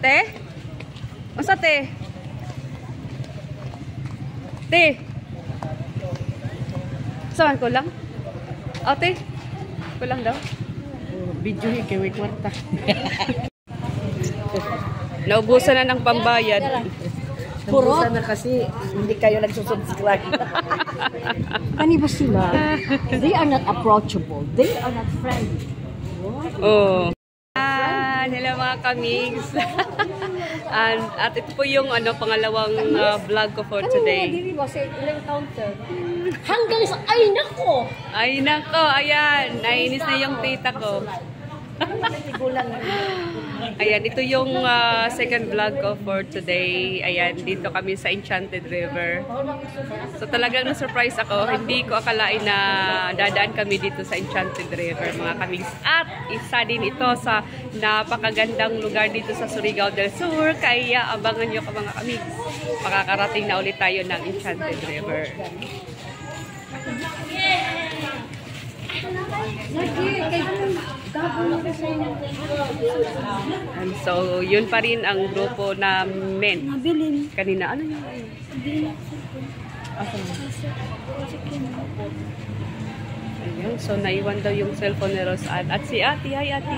Te? Masa te? Te? Saan ko lang? Ate? Kulang daw? Video kay kwarta. Naubusan na ng pambayad. Naubusan na kasi hindi kayo nagsusubscribe. Kani ba sila? They are not approachable. They are not friendly. Oh. Hello mga kamigs. At ito po yung pangalawang vlog ko for today. Dili ba sa ilang counter? Hanggang sa ay nako. Ay nako, ayan. Nainis na yung tita ko. Ayan, ito yung second vlog ko for today. Ayan, dito kami sa Enchanted River. So talagang na-surprise ako. Hindi ko akalain na dadaan kami dito sa Enchanted River, mga kamigs. At isa din ito sa napakagandang lugar dito sa Surigao del Sur. Kaya abangan nyo ka mga kamigs. Makakarating na ulit tayo ng Enchanted River. And so, yun pa rin ang grupo namin. Kanina, ano yun? Ayun, so naiwan daw yung cellphone ni Rosan. At si Ate, hi Ate.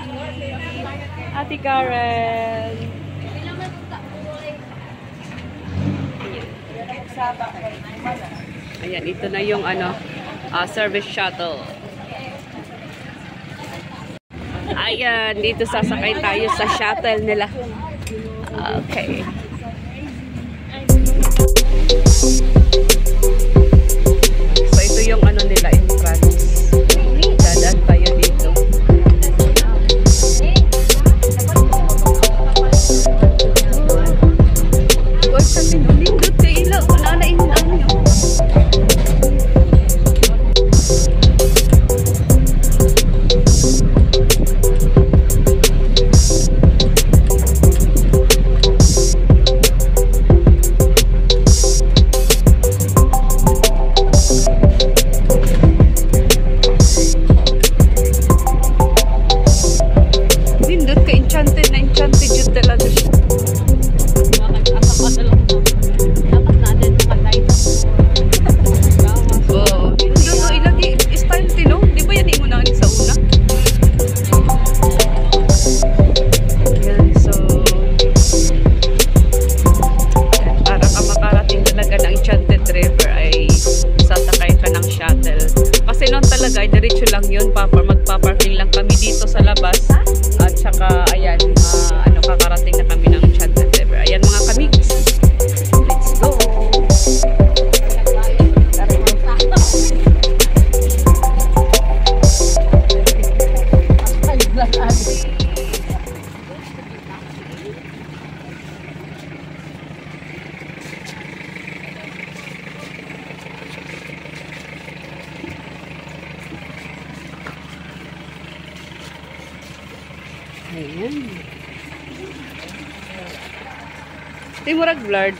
Ate Karen. Ayan, ito na yung service shuttle. Ayan, dito sasakay tayo sa shuttle nila. Okay. So, ito yung nila in France. Dadaan tayo dito. Huwag sa minulindot kayo ilo. Wala na inunaan nyo. Magpaparking lang kami dito sa labas at saka ayan, kakarating na kami ng Enchanted River. Ayan mga kamigs, let's go! Ayan. Ito yung murag blurred.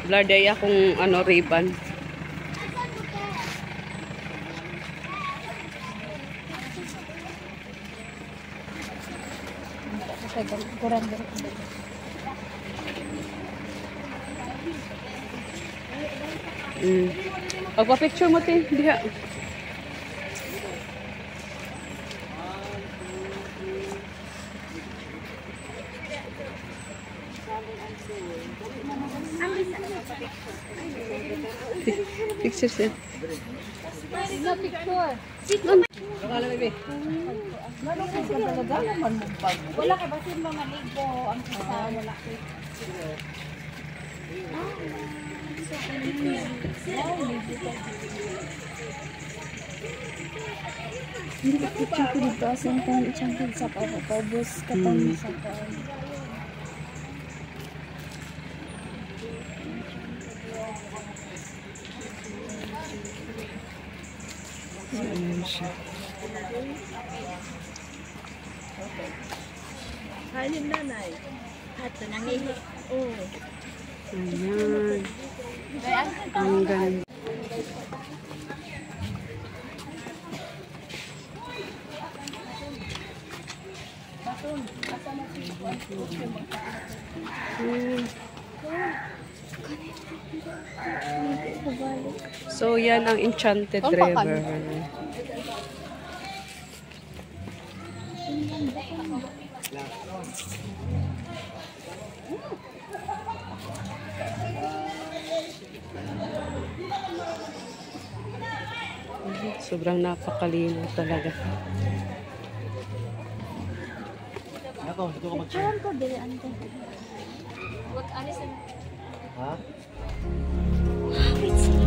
Blurred ay akong ribbon. Pagpa-picture mo tin, diha. Picture siya. No picture. Wala ka basin mga ligo ang isa wala. Hindi ka picture ko dito sa Enchanted sa paubos katang sa Halin nanay. At nangihi. Oh. Ayan. Ang ganda. So, yan ang Enchanted River. Sobrang napakalino talaga. Picturean ko dili ante. Ha? Wait, sige.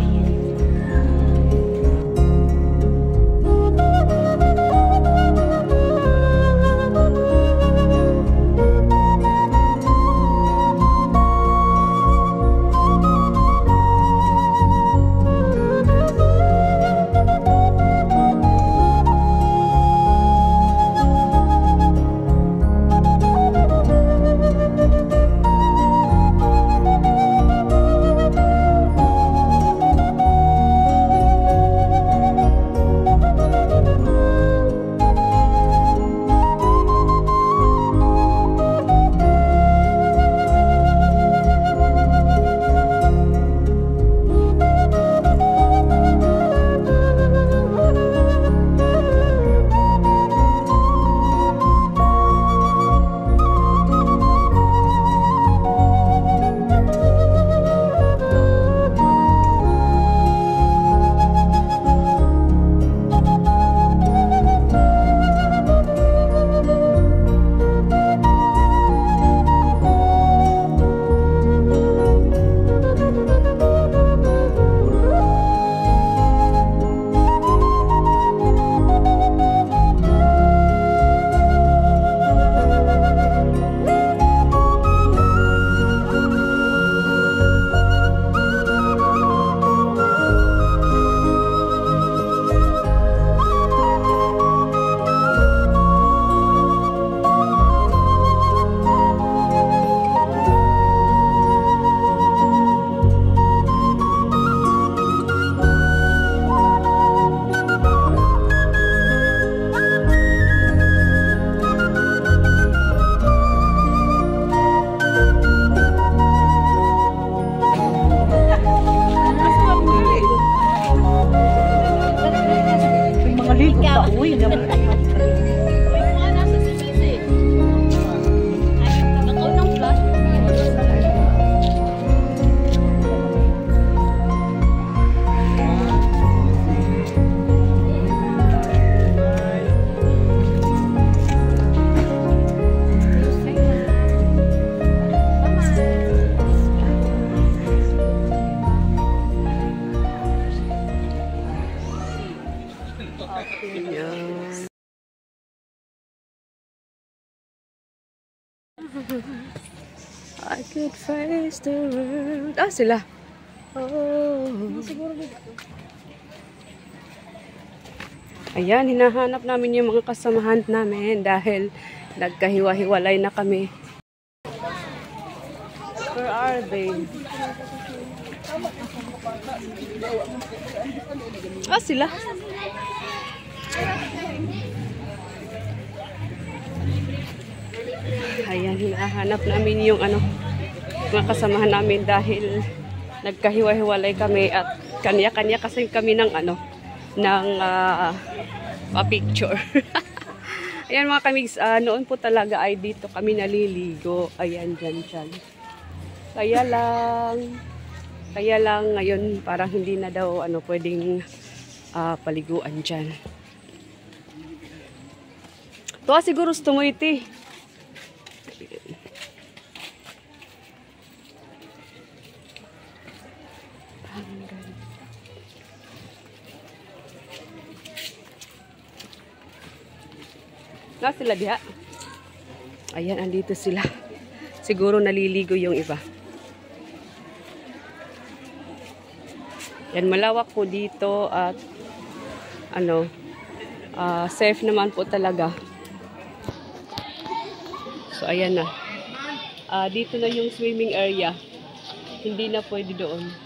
Yan. I could face the world. Ah, sila. Oh. Ayan, hinahanap namin yung mga kasamahan namin dahil nagkahiwa-hiwalay na kami. Where are they? Ah, sila. Ayan, hinahanap namin yung mga kasamahan namin dahil nagkahiwa-hiwalay kami at kanya-kanya kasi kami ng pa-picture. Ayan mga kamigs, noon po talaga ay dito kami naliligo. Ayan, dyan. Kaya lang ngayon parang hindi na daw pwedeng paliguan dyan. Tuwa siguro gusto mo iti. Na sila diha. Ayan, andito sila. Siguro naliligo yung iba. Yan, malawak po dito at safe naman po talaga. So ayan na. Dito na yung swimming area. Hindi na pwede doon.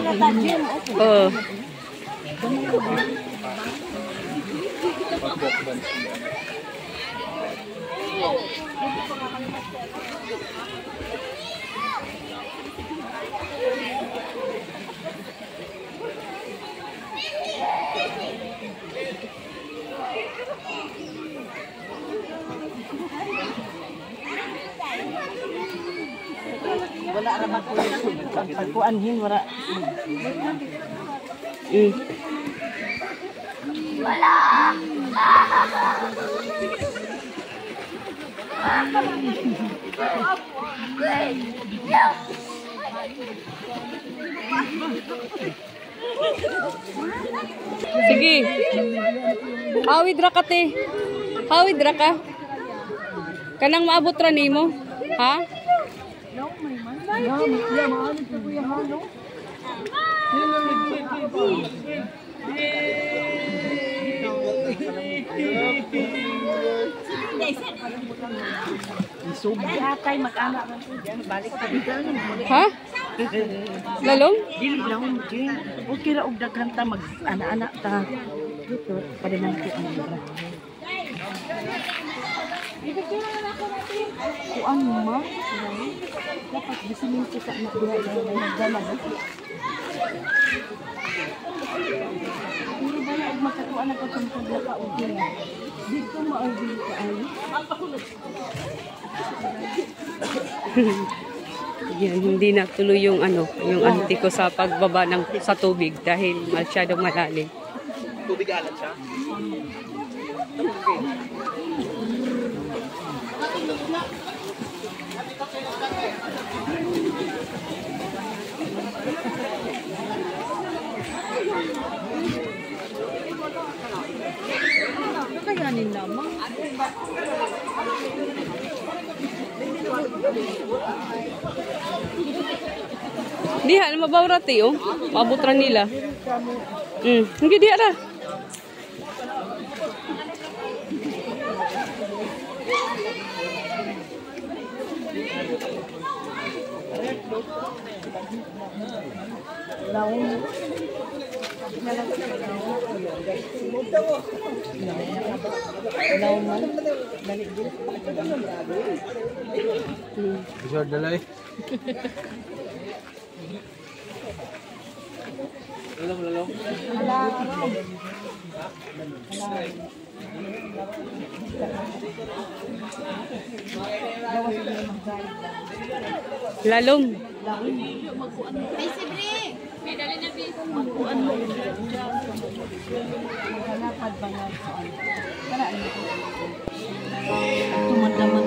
Oh. Wala naman po pagkuanhin, wala. Sige. Hawid ra ka te. Hawid ra ka. Kanang maabot ra nimo. Ha? Isubi atay mag-anak man po diyan, balik pa bigla ni. Ha? Lalong? Dili lang din. Okay ra og daghan ta mag-ana-ana ta. Dito padanan ko ang libra. Kuan mo? Dapat bisinin ko sa anak diha na nagdala. Puro ba na magkatuan na pagkumpag ka og diha. Dito maagi ka ay. Yan, hindi na tuloy yung yung auntie ko sa pagbaba sa tubig dahil masyadong malalim. Tubig alat siya? Kakayanin naman. Diha, mabawrat eh, oh. Maabot ra nila. Hindi diha ra. Bisa dalay. Lalong. Lalom. Ay, sibre! May dali na bis. Magkuan mo yun. Hanapad ba nga saan? Karaan mo. Tumandaman.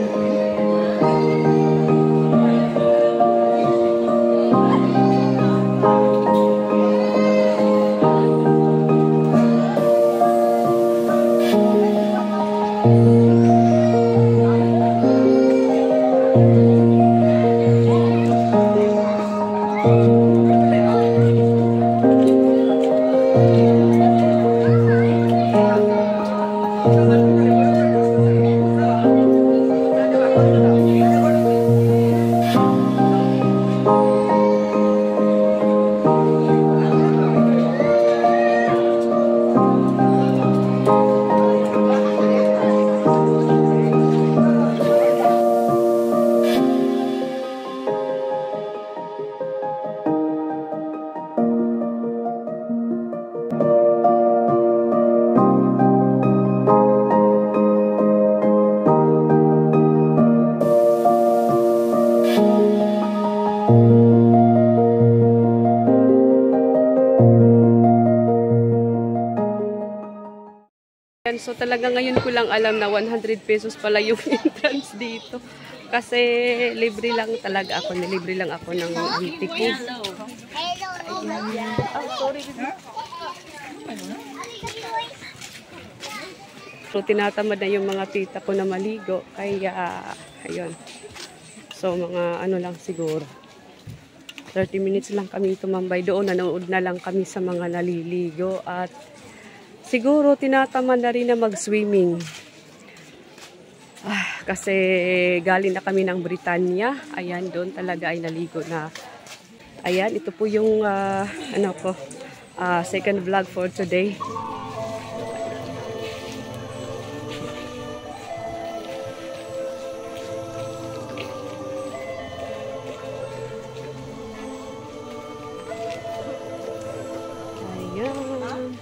So talaga ngayon ko lang alam na 100 pesos pala yung entrance dito. Kasi libre lang talaga ako. Nilibre lang ako ng auntie ko. So tinatamad na yung mga tita ko na maligo. Kaya ayun. So mga ano lang siguro. 30 minutes lang kami tumambay doon. Nanood na lang kami sa mga naliligo. At siguro tinatamad na rin na mag-swimming. Kasi galing na kami ng Britanya. Ayan, doon talaga ay naligo na. Ayan, ito po yung ano ko, second vlog for today. Ayan.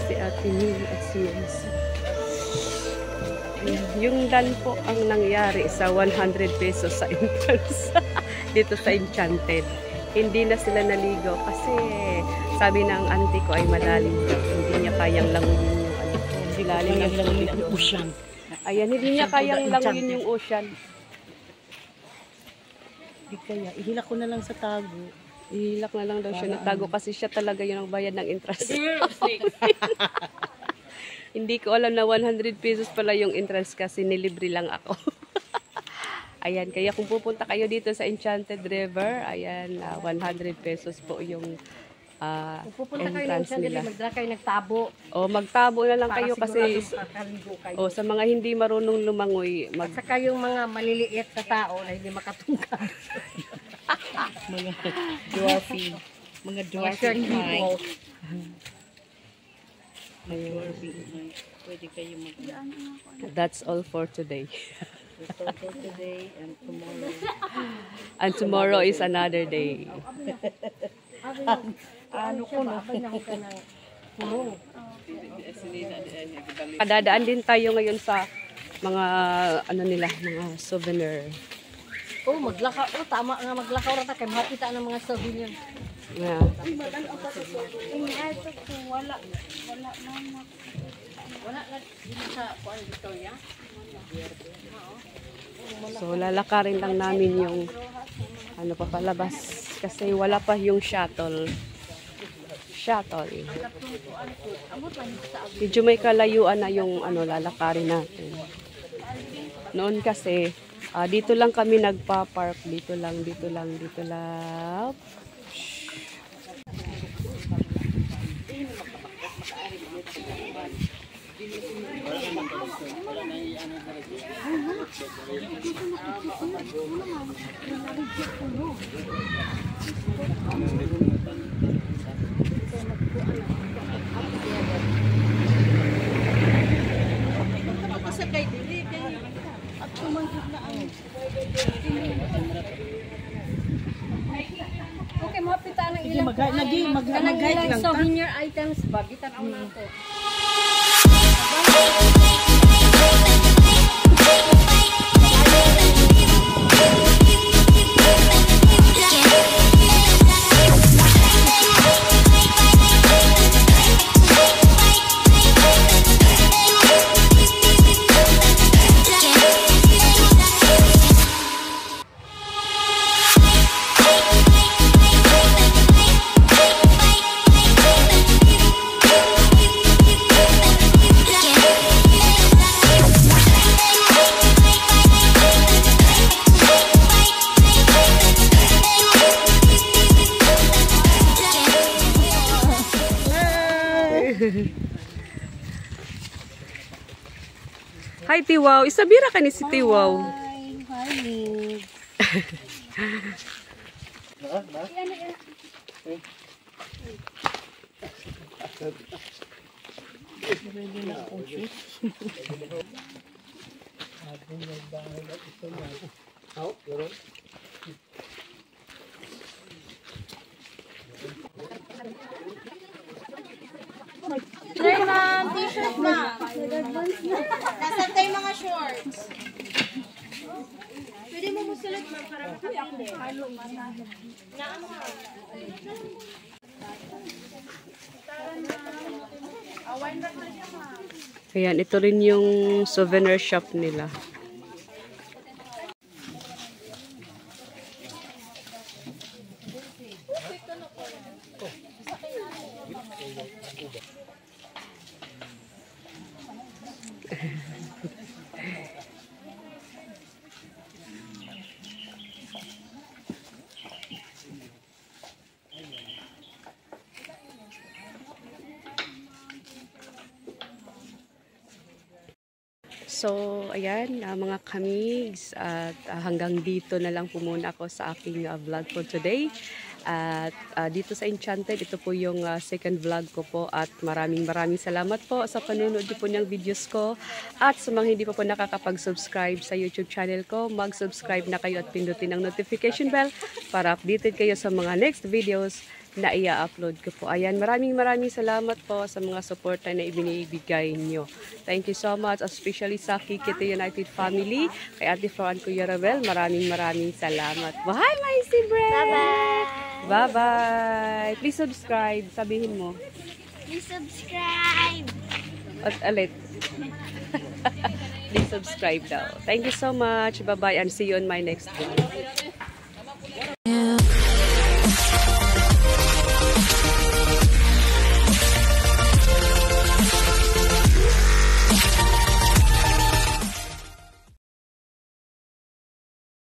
Si Ate Nini at si Yancy. Yung dan po ang nangyari sa 100 pesos sa entrance dito sa Enchanted. Hindi na sila naligo kasi sabi ng auntie ko ay malalim daw. Hindi niya kayang languyin yung ano. Silalim ng languyin yung ocean. Ayan, hindi niya kayang languyin yung ocean. Di kaya, ihila ko na lang sa tago. Ihilak na lang daw siya ng tago kasi siya talaga yung nagbayad ng entrance. Hindi ko alam na 100 pesos pala yung entrance kasi nilibre lang ako. Ayan, kaya kung pupunta kayo dito sa Enchanted River, ayan, 100 pesos po yung Pupunta kayo ng entrance Enchanted nila. River, magdala kayo nagtabo. O, magtabo na lang kayo kasi Makaligo kayo. sa mga hindi marunong lumangoy, At saka yung mga maliliit sa tao na hindi makatungkad. Mga dwarfing. Mga dwarfing high. Pwede kayo That's all for today. for today and tomorrow. And tomorrow is another day. Ano ko no? Kadadaan din tayo ngayon sa mga ano nila, mga souvenir. Oh, maglakaw. Oh, tama nga maglakaw rata kay makita ng mga souvenir. Yeah. Wala na dito sa kuan Victoria. So lalakarin lang namin yung ano papalabas kasi wala pa yung shuttle. Medyo may kalayuan na yung ano lalakarin natin. Noon kasi dito lang kami nagpa-park, dito lang. Okay, mapita ng Sige, mag-guide lang ta. souvenir items ba? Bitan ako na ako. Hi Tiwaw, isabira ka ni si Tiwaw. Try ma'am, t-shirt na. Nasaan tayo mga shorts? Pwede mo musulat ma'am para makapili. Ayan, ito rin yung souvenir shop nila. So, ayan, mga kamigs, at hanggang dito na lang po muna ako sa aking vlog for today. At dito sa Enchanted, ito po yung second vlog ko po, at maraming salamat po sa panunood po ng videos ko. At sa mga hindi pa po nakakapag-subscribe sa YouTube channel ko, mag-subscribe na kayo at pindutin ang notification bell para updated kayo sa mga next videos na i-upload ko po. Ayan, maraming salamat po sa mga suporta na ibinibigay nyo. Thank you so much, especially sa Kikito United family, kay Ate Fro and Kuya Rabel, maraming salamat. Bye, my Bread! Bye-bye! Bye-bye! Please subscribe, sabihin mo. Please subscribe! At alit. Please subscribe daw. Thank you so much. Bye-bye and see you on my next video.